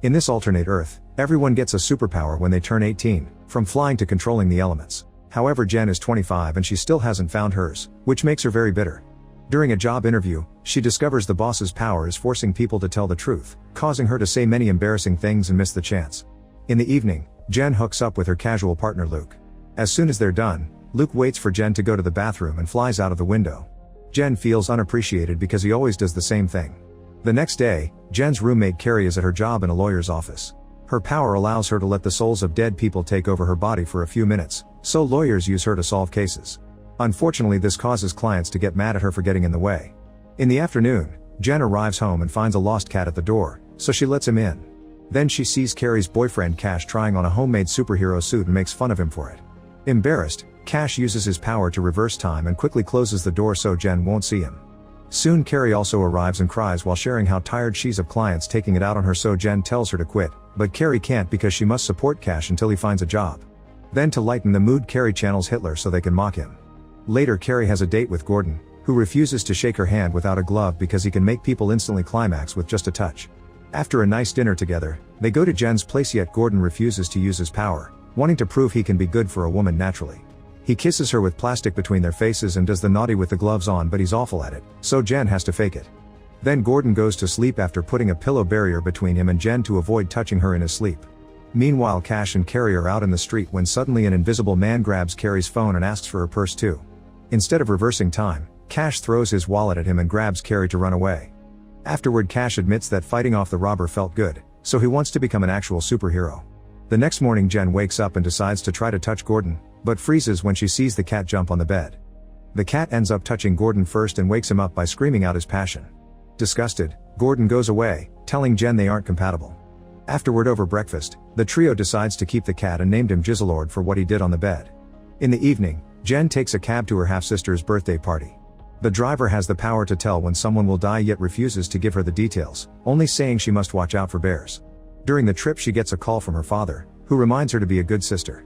In this alternate Earth, everyone gets a superpower when they turn 18, from flying to controlling the elements. However, Jen is 25 and she still hasn't found hers, which makes her very bitter. During a job interview, she discovers the boss's power is forcing people to tell the truth, causing her to say many embarrassing things and miss the chance. In the evening, Jen hooks up with her casual partner Luke. As soon as they're done, Luke waits for Jen to go to the bathroom and flies out of the window. Jen feels unappreciated because he always does the same thing. The next day, Jen's roommate Carrie is at her job in a lawyer's office. Her power allows her to let the souls of dead people take over her body for a few minutes, so lawyers use her to solve cases. Unfortunately, this causes clients to get mad at her for getting in the way. In the afternoon, Jen arrives home and finds a lost cat at the door, so she lets him in. Then she sees Carrie's boyfriend Cash trying on a homemade superhero suit and makes fun of him for it. Embarrassed, Cash uses his power to reverse time and quickly closes the door so Jen won't see him. Soon Carrie also arrives and cries while sharing how tired she's of clients taking it out on her, so Jen tells her to quit, but Carrie can't because she must support Cash until he finds a job. Then to lighten the mood, Carrie channels Hitler so they can mock him. Later, Carrie has a date with Gordon, who refuses to shake her hand without a glove because he can make people instantly climax with just a touch. After a nice dinner together, they go to Jen's place, yet Gordon refuses to use his power, wanting to prove he can be good for a woman naturally. He kisses her with plastic between their faces and does the naughty with the gloves on, but he's awful at it, so Jen has to fake it. Then Gordon goes to sleep after putting a pillow barrier between him and Jen to avoid touching her in his sleep. Meanwhile, Cash and Carrie are out in the street when suddenly an invisible man grabs Carrie's phone and asks for her purse too. Instead of reversing time, Cash throws his wallet at him and grabs Carrie to run away. Afterward, Cash admits that fighting off the robber felt good, so he wants to become an actual superhero. The next morning, Jen wakes up and decides to try to touch Gordon, but freezes when she sees the cat jump on the bed. The cat ends up touching Gordon first and wakes him up by screaming out his passion. Disgusted, Gordon goes away, telling Jen they aren't compatible. Afterward, over breakfast, the trio decides to keep the cat and named him Jizzlord for what he did on the bed. In the evening, Jen takes a cab to her half-sister's birthday party. The driver has the power to tell when someone will die, yet refuses to give her the details, only saying she must watch out for bears. During the trip, she gets a call from her father, who reminds her to be a good sister.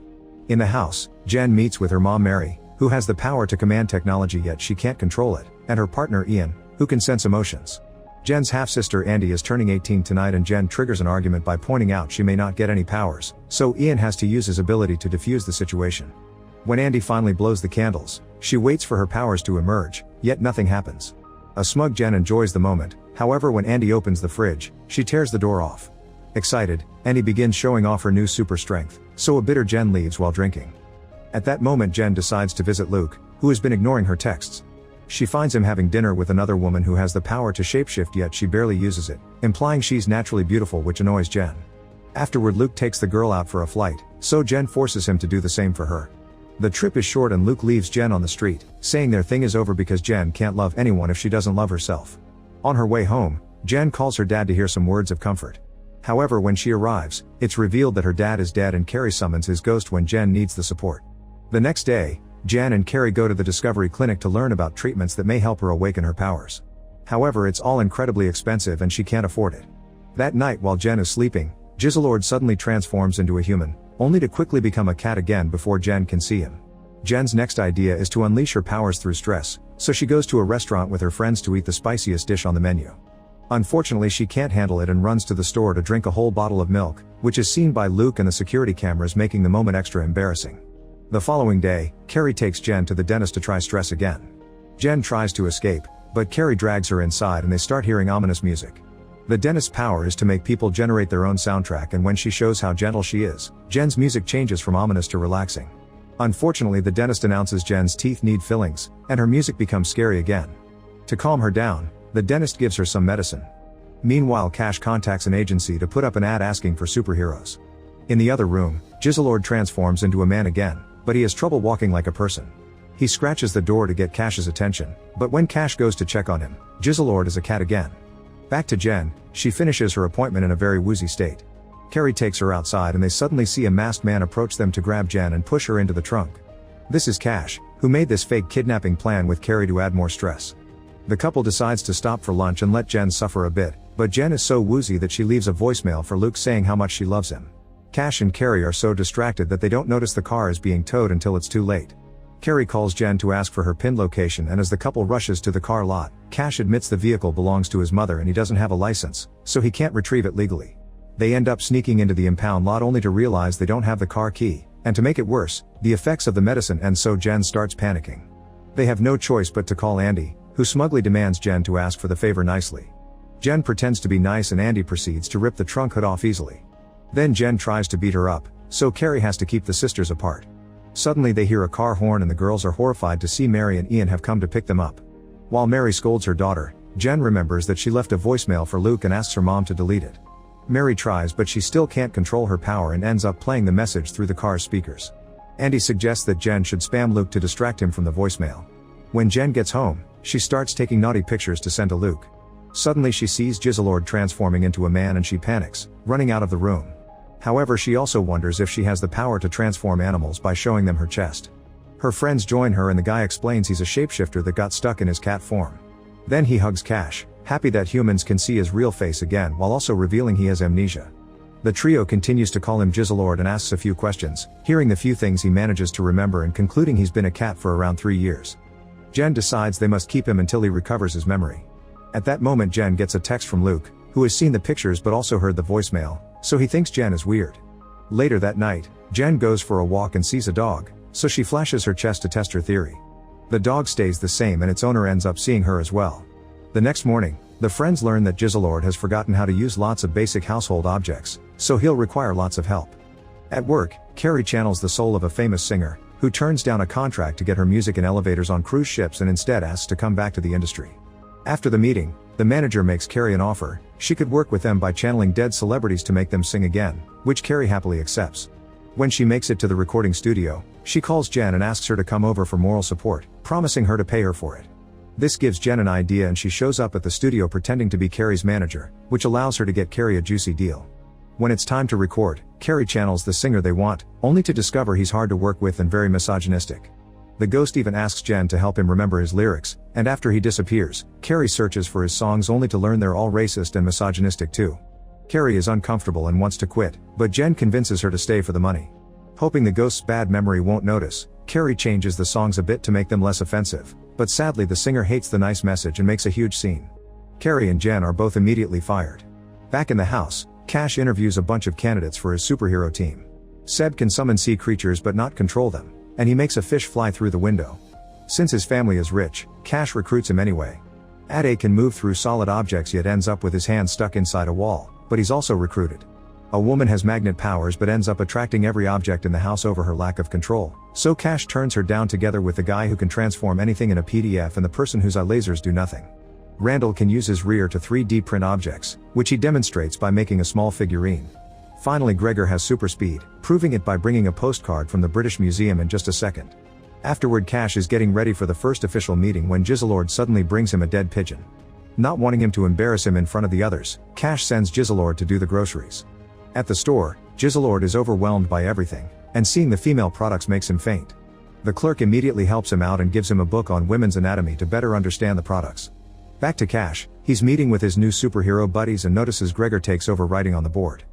In the house, Jen meets with her mom Mary, who has the power to command technology yet she can't control it, and her partner Ian, who can sense emotions. Jen's half-sister Andy is turning 18 tonight, and Jen triggers an argument by pointing out she may not get any powers, so Ian has to use his ability to defuse the situation. When Andy finally blows the candles, she waits for her powers to emerge, yet nothing happens. A smug Jen enjoys the moment, however when Andy opens the fridge, she tears the door off. Excited, Andy begins showing off her new super strength, so a bitter Jen leaves while drinking. At that moment, Jen decides to visit Luke, who has been ignoring her texts. She finds him having dinner with another woman who has the power to shapeshift, yet she barely uses it, implying she's naturally beautiful, which annoys Jen. Afterward, Luke takes the girl out for a flight, so Jen forces him to do the same for her. The trip is short and Luke leaves Jen on the street, saying their thing is over because Jen can't love anyone if she doesn't love herself. On her way home, Jen calls her dad to hear some words of comfort. However, when she arrives, it's revealed that her dad is dead and Carrie summons his ghost when Jen needs the support. The next day, Jen and Carrie go to the Discovery Clinic to learn about treatments that may help her awaken her powers. However, it's all incredibly expensive and she can't afford it. That night, while Jen is sleeping, Jizzlord suddenly transforms into a human, only to quickly become a cat again before Jen can see him. Jen's next idea is to unleash her powers through stress, so she goes to a restaurant with her friends to eat the spiciest dish on the menu. Unfortunately, she can't handle it and runs to the store to drink a whole bottle of milk, which is seen by Luke and the security cameras, making the moment extra embarrassing. The following day, Carrie takes Jen to the dentist to try stress again. Jen tries to escape, but Carrie drags her inside and they start hearing ominous music. The dentist's power is to make people generate their own soundtrack, and when she shows how gentle she is, Jen's music changes from ominous to relaxing. Unfortunately, the dentist announces Jen's teeth need fillings, and her music becomes scary again. To calm her down, the dentist gives her some medicine. Meanwhile, Cash contacts an agency to put up an ad asking for superheroes. In the other room, Jizzlord transforms into a man again, but he has trouble walking like a person. He scratches the door to get Cash's attention, but when Cash goes to check on him, Jizzlord is a cat again. Back to Jen, she finishes her appointment in a very woozy state. Carrie takes her outside and they suddenly see a masked man approach them to grab Jen and push her into the trunk. This is Cash, who made this fake kidnapping plan with Carrie to add more stress. The couple decides to stop for lunch and let Jen suffer a bit, but Jen is so woozy that she leaves a voicemail for Luke saying how much she loves him. Cash and Carrie are so distracted that they don't notice the car is being towed until it's too late. Carrie calls Jen to ask for her PIN location, and as the couple rushes to the car lot, Cash admits the vehicle belongs to his mother and he doesn't have a license, so he can't retrieve it legally. They end up sneaking into the impound lot only to realize they don't have the car key, and to make it worse, the effects of the medicine end, so Jen starts panicking. They have no choice but to call Andy, who smugly demands Jen to ask for the favor nicely. Jen pretends to be nice and Andy proceeds to rip the trunk hood off easily. Then Jen tries to beat her up, so Carrie has to keep the sisters apart. Suddenly they hear a car horn and the girls are horrified to see Mary and Ian have come to pick them up. While Mary scolds her daughter, Jen remembers that she left a voicemail for Luke and asks her mom to delete it. Mary tries but she still can't control her power and ends up playing the message through the car's speakers. Andy suggests that Jen should spam Luke to distract him from the voicemail. When Jen gets home, she starts taking naughty pictures to send to Luke. Suddenly she sees Jizzlord transforming into a man and she panics, running out of the room. However, she also wonders if she has the power to transform animals by showing them her chest. Her friends join her and the guy explains he's a shapeshifter that got stuck in his cat form. Then he hugs Cash, happy that humans can see his real face again while also revealing he has amnesia. The trio continues to call him Jizzlord and asks a few questions, hearing the few things he manages to remember and concluding he's been a cat for around 3 years. Jen decides they must keep him until he recovers his memory. At that moment Jen gets a text from Luke, who has seen the pictures but also heard the voicemail, so he thinks Jen is weird. Later that night, Jen goes for a walk and sees a dog, so she flashes her chest to test her theory. The dog stays the same and its owner ends up seeing her as well. The next morning, the friends learn that Jizzlord has forgotten how to use lots of basic household objects, so he'll require lots of help. At work, Carrie channels the soul of a famous singer, who turns down a contract to get her music in elevators on cruise ships and instead asks to come back to the industry. After the meeting, the manager makes Carrie an offer. She could work with them by channeling dead celebrities to make them sing again, which Carrie happily accepts. When she makes it to the recording studio, she calls Jen and asks her to come over for moral support, promising her to pay her for it. This gives Jen an idea and she shows up at the studio pretending to be Carrie's manager, which allows her to get Carrie a juicy deal. When it's time to record, Carrie channels the singer they want, only to discover he's hard to work with and very misogynistic. The ghost even asks Jen to help him remember his lyrics, and after he disappears, Carrie searches for his songs only to learn they're all racist and misogynistic too. Carrie is uncomfortable and wants to quit, but Jen convinces her to stay for the money. Hoping the ghost's bad memory won't notice, Carrie changes the songs a bit to make them less offensive, but sadly the singer hates the nice message and makes a huge scene. Carrie and Jen are both immediately fired. Back in the house, Cash interviews a bunch of candidates for his superhero team. Seb can summon sea creatures but not control them, and he makes a fish fly through the window. Since his family is rich, Cash recruits him anyway. Ade can move through solid objects yet ends up with his hand stuck inside a wall, but he's also recruited. A woman has magnet powers but ends up attracting every object in the house over her lack of control, so Cash turns her down together with the guy who can transform anything in a PDF and the person whose eye lasers do nothing. Randall can use his rear to 3D print objects, which he demonstrates by making a small figurine. Finally Gregor has super speed, proving it by bringing a postcard from the British Museum in just a second. Afterward Cash is getting ready for the first official meeting when Jizzlord suddenly brings him a dead pigeon. Not wanting him to embarrass him in front of the others, Cash sends Jizzlord to do the groceries. At the store, Jizzlord is overwhelmed by everything, and seeing the female products makes him faint. The clerk immediately helps him out and gives him a book on women's anatomy to better understand the products. Back to Cash, he's meeting with his new superhero buddies and notices Gregor takes over writing on the board.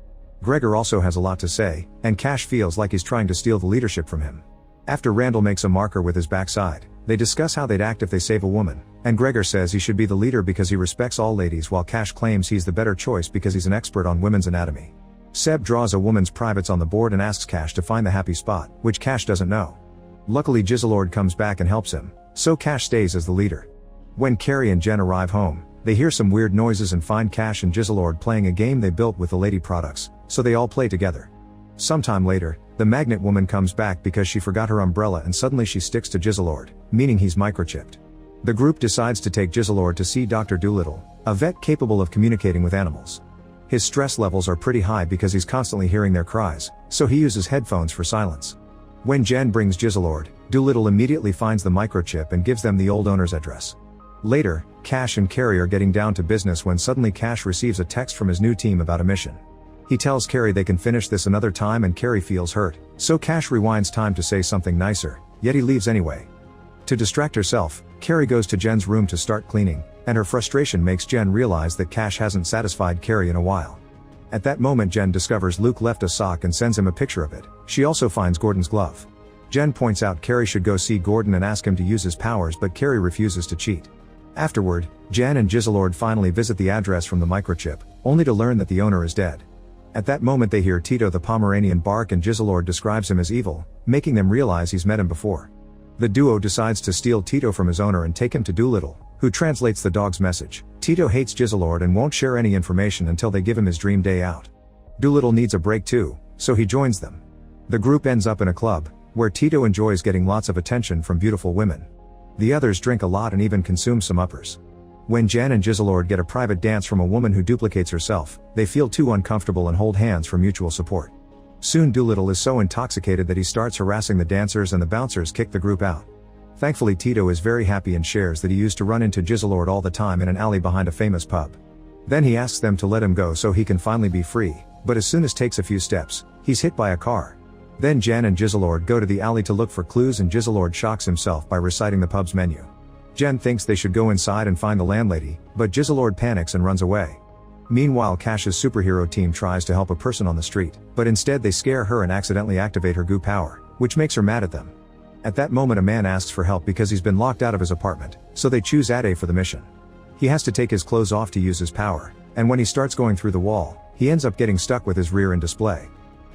Gregor also has a lot to say, and Cash feels like he's trying to steal the leadership from him. After Randall makes a marker with his backside, they discuss how they'd act if they save a woman, and Gregor says he should be the leader because he respects all ladies while Cash claims he's the better choice because he's an expert on women's anatomy. Seb draws a woman's privates on the board and asks Cash to find the happy spot, which Cash doesn't know. Luckily Jizzlord comes back and helps him, so Cash stays as the leader. When Carrie and Jen arrive home, they hear some weird noises and find Cash and Jizzlord playing a game they built with the lady products, so they all play together. Sometime later, the magnet woman comes back because she forgot her umbrella and suddenly she sticks to Jizzlord, meaning he's microchipped. The group decides to take Jizzlord to see Dr. Doolittle, a vet capable of communicating with animals. His stress levels are pretty high because he's constantly hearing their cries, so he uses headphones for silence. When Jen brings Jizzlord, Doolittle immediately finds the microchip and gives them the old owner's address. Later, Cash and Carrie are getting down to business when suddenly Cash receives a text from his new team about a mission. He tells Carrie they can finish this another time and Carrie feels hurt, so Cash rewinds time to say something nicer, yet he leaves anyway. To distract herself, Carrie goes to Jen's room to start cleaning, and her frustration makes Jen realize that Cash hasn't satisfied Carrie in a while. At that moment Jen discovers Luke left a sock and sends him a picture of it. She also finds Gordon's glove. Jen points out Carrie should go see Gordon and ask him to use his powers but Carrie refuses to cheat. Afterward, Jen and Jizzlord finally visit the address from the microchip, only to learn that the owner is dead. At that moment they hear Tito the Pomeranian bark and Jizzlord describes him as evil, making them realize he's met him before. The duo decides to steal Tito from his owner and take him to Doolittle, who translates the dog's message. Tito hates Jizzlord and won't share any information until they give him his dream day out. Doolittle needs a break too, so he joins them. The group ends up in a club, where Tito enjoys getting lots of attention from beautiful women. The others drink a lot and even consume some uppers. When Jen and Jizzlord get a private dance from a woman who duplicates herself, they feel too uncomfortable and hold hands for mutual support. Soon Doolittle is so intoxicated that he starts harassing the dancers and the bouncers kick the group out. Thankfully Tito is very happy and shares that he used to run into Jizzlord all the time in an alley behind a famous pub. Then he asks them to let him go so he can finally be free, but as soon as takes a few steps, he's hit by a car. Then Jen and Jizzlord go to the alley to look for clues and Jizzlord shocks himself by reciting the pub's menu. Jen thinks they should go inside and find the landlady, but Jizzlord panics and runs away. Meanwhile Cash's superhero team tries to help a person on the street, but instead they scare her and accidentally activate her goo power, which makes her mad at them. At that moment a man asks for help because he's been locked out of his apartment, so they choose Ade for the mission. He has to take his clothes off to use his power, and when he starts going through the wall, he ends up getting stuck with his rear end display.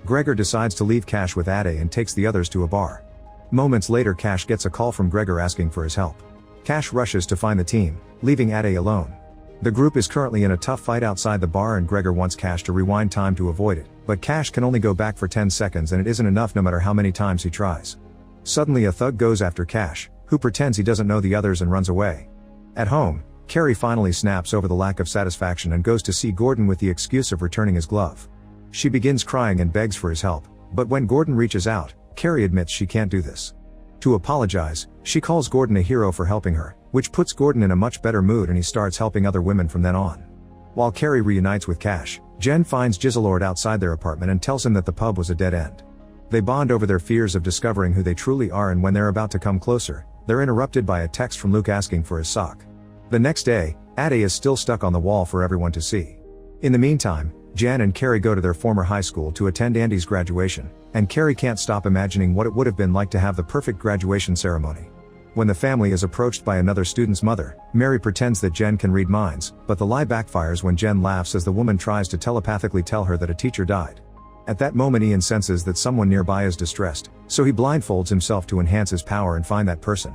Gregor decides to leave Cash with Ade and takes the others to a bar. Moments later Cash gets a call from Gregor asking for his help. Cash rushes to find the team, leaving Ade alone. The group is currently in a tough fight outside the bar and Gregor wants Cash to rewind time to avoid it, but Cash can only go back for 10 seconds and it isn't enough no matter how many times he tries. Suddenly a thug goes after Cash, who pretends he doesn't know the others and runs away. At home, Carrie finally snaps over the lack of satisfaction and goes to see Gordon with the excuse of returning his glove. She begins crying and begs for his help, but when Gordon reaches out, Carrie admits she can't do this. To apologize, she calls Gordon a hero for helping her, which puts Gordon in a much better mood and he starts helping other women from then on. While Carrie reunites with Cash, Jen finds Jizzlord outside their apartment and tells him that the pub was a dead end. They bond over their fears of discovering who they truly are and when they're about to come closer, they're interrupted by a text from Luke asking for his sock. The next day, Ade is still stuck on the wall for everyone to see. In the meantime, Jan and Carrie go to their former high school to attend Andy's graduation, and Carrie can't stop imagining what it would have been like to have the perfect graduation ceremony. When the family is approached by another student's mother, Mary pretends that Jen can read minds, but the lie backfires when Jen laughs as the woman tries to telepathically tell her that a teacher died. At that moment Ian senses that someone nearby is distressed, so he blindfolds himself to enhance his power and find that person.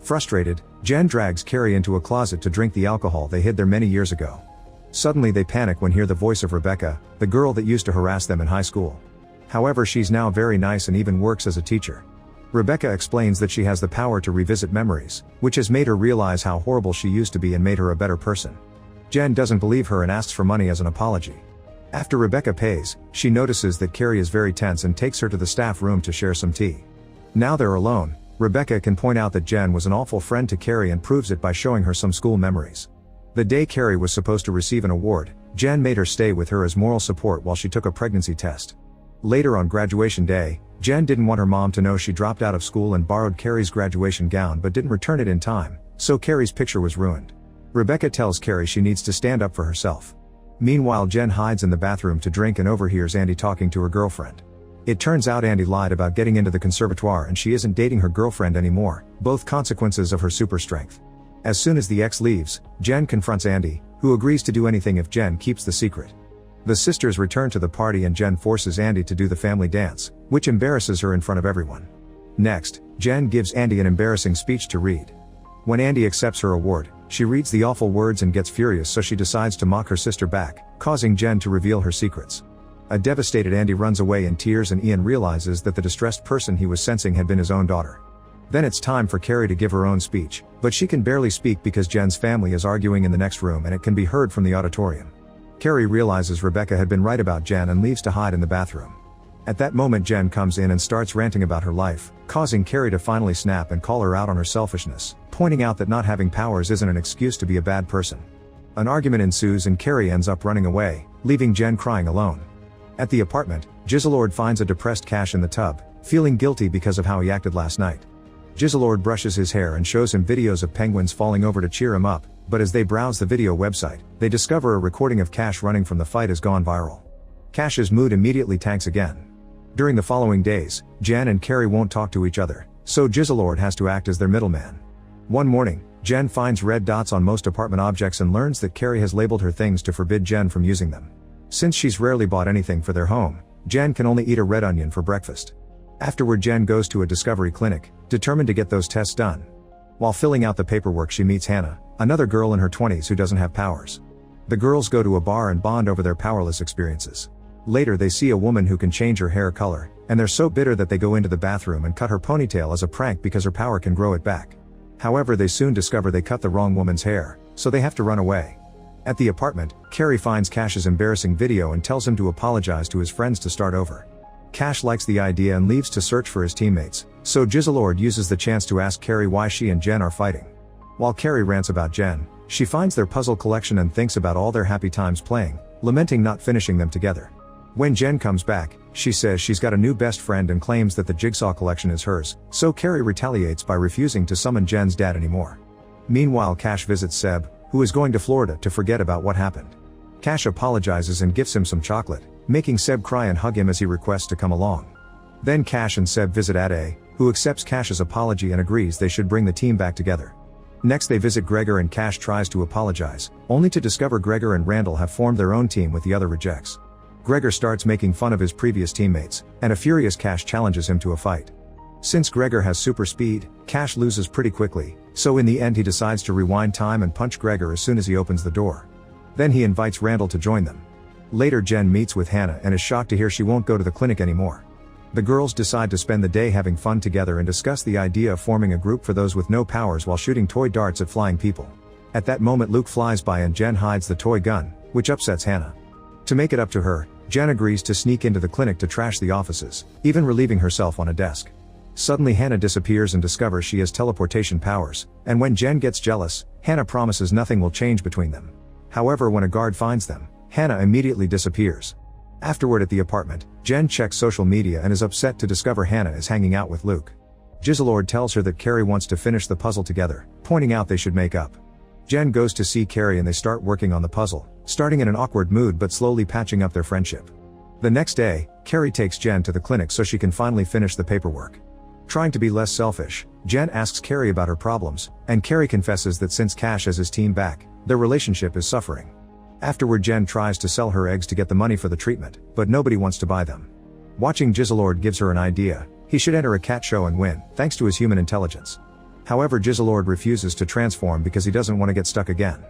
Frustrated, Jen drags Carrie into a closet to drink the alcohol they hid there many years ago. Suddenly they panic when hear the voice of Rebecca, the girl that used to harass them in high school. However, she's now very nice and even works as a teacher. Rebecca explains that she has the power to revisit memories, which has made her realize how horrible she used to be and made her a better person. Jen doesn't believe her and asks for money as an apology. After Rebecca pays, she notices that Carrie is very tense and takes her to the staff room to share some tea. Now they're alone, Rebecca can point out that Jen was an awful friend to Carrie and proves it by showing her some school memories. The day Carrie was supposed to receive an award, Jen made her stay with her as moral support while she took a pregnancy test. Later on graduation day, Jen didn't want her mom to know she dropped out of school and borrowed Carrie's graduation gown but didn't return it in time, so Carrie's picture was ruined. Rebecca tells Carrie she needs to stand up for herself. Meanwhile Jen hides in the bathroom to drink and overhears Andy talking to her girlfriend. It turns out Andy lied about getting into the conservatoire and she isn't dating her girlfriend anymore, both consequences of her super strength. As soon as the ex leaves, Jen confronts Andy, who agrees to do anything if Jen keeps the secret. The sisters return to the party and Jen forces Andy to do the family dance, which embarrasses her in front of everyone. Next, Jen gives Andy an embarrassing speech to read. When Andy accepts her award, she reads the awful words and gets furious, so she decides to mock her sister back, causing Jen to reveal her secrets. A devastated Andy runs away in tears and Ian realizes that the distressed person he was sensing had been his own daughter. Then it's time for Carrie to give her own speech, but she can barely speak because Jen's family is arguing in the next room and it can be heard from the auditorium. Carrie realizes Rebecca had been right about Jen and leaves to hide in the bathroom. At that moment Jen comes in and starts ranting about her life, causing Carrie to finally snap and call her out on her selfishness, pointing out that not having powers isn't an excuse to be a bad person. An argument ensues and Carrie ends up running away, leaving Jen crying alone. At the apartment, Jizzlord finds a depressed Cash in the tub, feeling guilty because of how he acted last night. Jizzlord brushes his hair and shows him videos of penguins falling over to cheer him up, but as they browse the video website, they discover a recording of Cash running from the fight has gone viral. Cash's mood immediately tanks again. During the following days, Jen and Carrie won't talk to each other, so Jizzlord has to act as their middleman. One morning, Jen finds red dots on most apartment objects and learns that Carrie has labeled her things to forbid Jen from using them. Since she's rarely bought anything for their home, Jen can only eat a red onion for breakfast. Afterward, Jen goes to a discovery clinic, determined to get those tests done. While filling out the paperwork, she meets Hannah, another girl in her 20s who doesn't have powers. The girls go to a bar and bond over their powerless experiences. Later, they see a woman who can change her hair color, and they're so bitter that they go into the bathroom and cut her ponytail as a prank because her power can grow it back. However, they soon discover they cut the wrong woman's hair, so they have to run away. At the apartment, Carrie finds Cash's embarrassing video and tells him to apologize to his friends to start over. Cash likes the idea and leaves to search for his teammates, so Jizzlord uses the chance to ask Carrie why she and Jen are fighting. While Carrie rants about Jen, she finds their puzzle collection and thinks about all their happy times playing, lamenting not finishing them together. When Jen comes back, she says she's got a new best friend and claims that the jigsaw collection is hers, so Carrie retaliates by refusing to summon Jen's dad anymore. Meanwhile, Cash visits Seb, who is going to Florida to forget about what happened. Cash apologizes and gives him some chocolate, making Seb cry and hug him as he requests to come along. Then Cash and Seb visit Ade, who accepts Cash's apology and agrees they should bring the team back together. Next they visit Gregor and Cash tries to apologize, only to discover Gregor and Randall have formed their own team with the other rejects. Gregor starts making fun of his previous teammates, and a furious Cash challenges him to a fight. Since Gregor has super speed, Cash loses pretty quickly, so in the end he decides to rewind time and punch Gregor as soon as he opens the door. Then he invites Randall to join them. Later Jen meets with Hannah and is shocked to hear she won't go to the clinic anymore. The girls decide to spend the day having fun together and discuss the idea of forming a group for those with no powers while shooting toy darts at flying people. At that moment Luke flies by and Jen hides the toy gun, which upsets Hannah. To make it up to her, Jen agrees to sneak into the clinic to trash the offices, even relieving herself on a desk. Suddenly Hannah disappears and discovers she has teleportation powers, and when Jen gets jealous, Hannah promises nothing will change between them. However, when a guard finds them, Hannah immediately disappears. Afterward at the apartment, Jen checks social media and is upset to discover Hannah is hanging out with Luke. Jizzlord tells her that Carrie wants to finish the puzzle together, pointing out they should make up. Jen goes to see Carrie and they start working on the puzzle, starting in an awkward mood but slowly patching up their friendship. The next day, Carrie takes Jen to the clinic so she can finally finish the paperwork. Trying to be less selfish, Jen asks Carrie about her problems, and Carrie confesses that since Cash has his team back, their relationship is suffering. Afterward Jen tries to sell her eggs to get the money for the treatment, but nobody wants to buy them. Watching Jizzlord gives her an idea: he should enter a cat show and win, thanks to his human intelligence. However, Jizzlord refuses to transform because he doesn't want to get stuck again.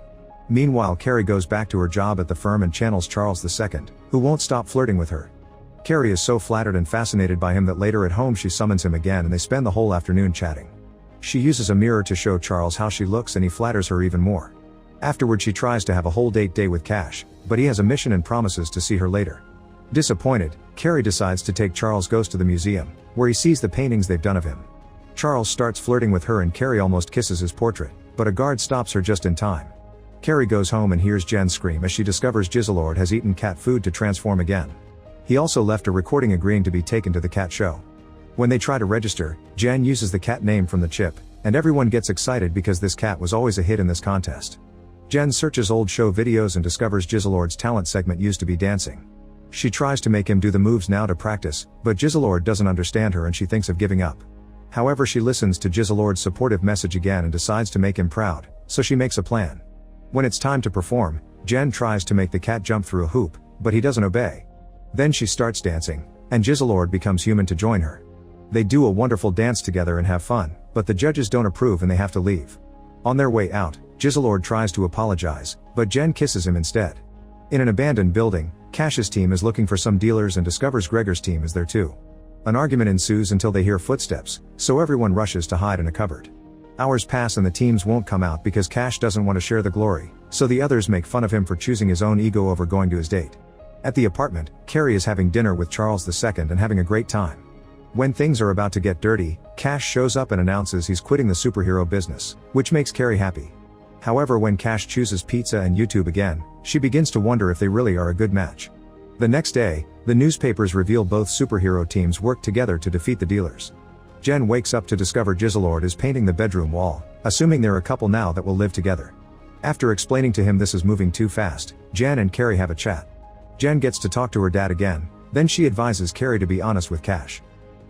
Meanwhile, Carrie goes back to her job at the firm and channels Charles II, who won't stop flirting with her. Carrie is so flattered and fascinated by him that later at home she summons him again and they spend the whole afternoon chatting. She uses a mirror to show Charles how she looks and he flatters her even more. Afterward she tries to have a whole day with Cash, but he has a mission and promises to see her later. Disappointed, Carrie decides to take Charles goes to the museum, where he sees the paintings they've done of him. Charles starts flirting with her and Carrie almost kisses his portrait, but a guard stops her just in time. Carrie goes home and hears Jen scream as she discovers Jizzlord has eaten cat food to transform again. He also left a recording agreeing to be taken to the cat show. When they try to register, Jen uses the cat name from the chip, and everyone gets excited because this cat was always a hit in this contest. Jen searches old show videos and discovers Jizzlord's talent segment used to be dancing. She tries to make him do the moves now to practice, but Jizzlord doesn't understand her and she thinks of giving up. However, she listens to Jizzlord's supportive message again and decides to make him proud, so she makes a plan. When it's time to perform, Jen tries to make the cat jump through a hoop, but he doesn't obey. Then she starts dancing, and Jizzlord becomes human to join her. They do a wonderful dance together and have fun, but the judges don't approve and they have to leave. On their way out, Jizzlord tries to apologize, but Jen kisses him instead. In an abandoned building, Cash's team is looking for some dealers and discovers Gregor's team is there too. An argument ensues until they hear footsteps, so everyone rushes to hide in a cupboard. Hours pass and the teams won't come out because Cash doesn't want to share the glory, so the others make fun of him for choosing his own ego over going to his date. At the apartment, Carrie is having dinner with Charles II and having a great time. When things are about to get dirty, Cash shows up and announces he's quitting the superhero business, which makes Carrie happy. However, when Cash chooses pizza and YouTube again, she begins to wonder if they really are a good match. The next day, the newspapers reveal both superhero teams work together to defeat the dealers. Jen wakes up to discover Jizzlord is painting the bedroom wall, assuming they're a couple now that will live together. After explaining to him this is moving too fast, Jen and Carrie have a chat. Jen gets to talk to her dad again, then she advises Carrie to be honest with Cash.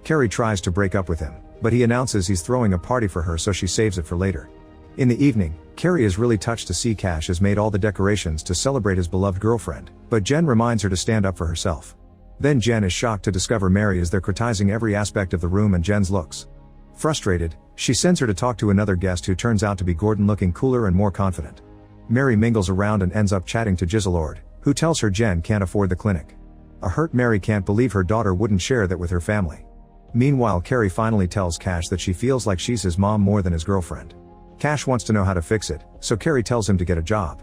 Carrie tries to break up with him, but he announces he's throwing a party for her so she saves it for later. In the evening, Carrie is really touched to see Cash has made all the decorations to celebrate his beloved girlfriend, but Jen reminds her to stand up for herself. Then Jen is shocked to discover Mary is there criticizing every aspect of the room and Jen's looks. Frustrated, she sends her to talk to another guest who turns out to be Gordon, looking cooler and more confident. Mary mingles around and ends up chatting to Giselord, who tells her Jen can't afford the clinic. A hurt Mary can't believe her daughter wouldn't share that with her family. Meanwhile, Carrie finally tells Cash that she feels like she's his mom more than his girlfriend. Cash wants to know how to fix it, so Carrie tells him to get a job.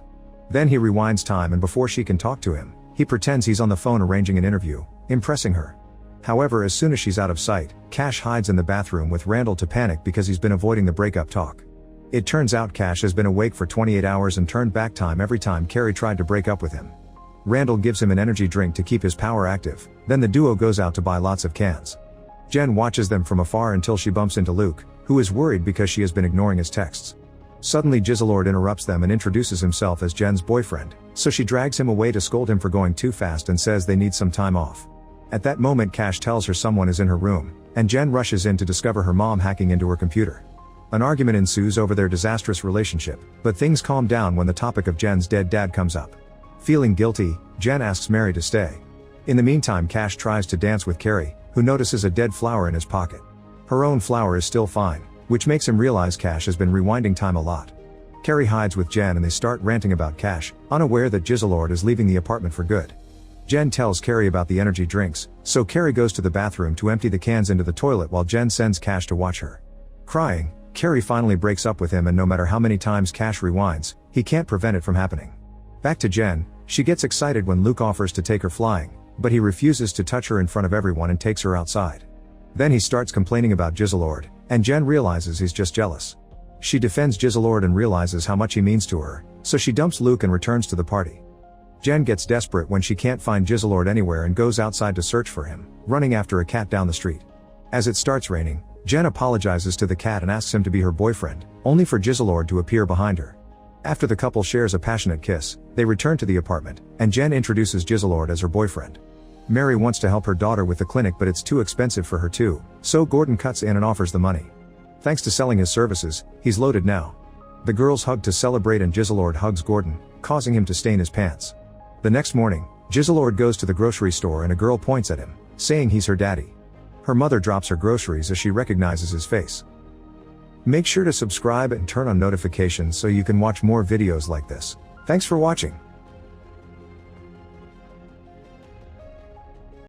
Then he rewinds time, and before she can talk to him, he pretends he's on the phone arranging an interview, impressing her. However, as soon as she's out of sight, Cash hides in the bathroom with Randall to panic because he's been avoiding the breakup talk. It turns out Cash has been awake for 28 hours and turned back time every time Carrie tried to break up with him. Randall gives him an energy drink to keep his power active, then the duo goes out to buy lots of cans. Jen watches them from afar until she bumps into Luke, who is worried because she has been ignoring his texts. Suddenly Giselord interrupts them and introduces himself as Jen's boyfriend, so she drags him away to scold him for going too fast and says they need some time off. At that moment Cash tells her someone is in her room, and Jen rushes in to discover her mom hacking into her computer. An argument ensues over their disastrous relationship, but things calm down when the topic of Jen's dead dad comes up. Feeling guilty, Jen asks Mary to stay. In the meantime, Cash tries to dance with Carrie, who notices a dead flower in his pocket. Her own flower is still fine, which makes him realize Cash has been rewinding time a lot. Carrie hides with Jen and they start ranting about Cash, unaware that Giselord is leaving the apartment for good. Jen tells Carrie about the energy drinks, so Carrie goes to the bathroom to empty the cans into the toilet while Jen sends Cash to watch her. Crying, Carrie finally breaks up with him, and no matter how many times Cash rewinds, he can't prevent it from happening. Back to Jen, she gets excited when Luke offers to take her flying, but he refuses to touch her in front of everyone and takes her outside. Then he starts complaining about Giselord, and Jen realizes he's just jealous. She defends Giselord and realizes how much he means to her, so she dumps Luke and returns to the party. Jen gets desperate when she can't find Giselord anywhere and goes outside to search for him, running after a cat down the street. As it starts raining, Jen apologizes to the cat and asks him to be her boyfriend, only for Giselord to appear behind her. After the couple shares a passionate kiss, they return to the apartment, and Jen introduces Giselord as her boyfriend. Mary wants to help her daughter with the clinic, but it's too expensive for her too, so Gordon cuts in and offers the money. Thanks to selling his services, he's loaded now. The girls hug to celebrate and Giselord hugs Gordon, causing him to stain his pants. The next morning, Giselord goes to the grocery store and a girl points at him, saying he's her daddy. Her mother drops her groceries as she recognizes his face. Make sure to subscribe and turn on notifications so you can watch more videos like this. Thanks for watching.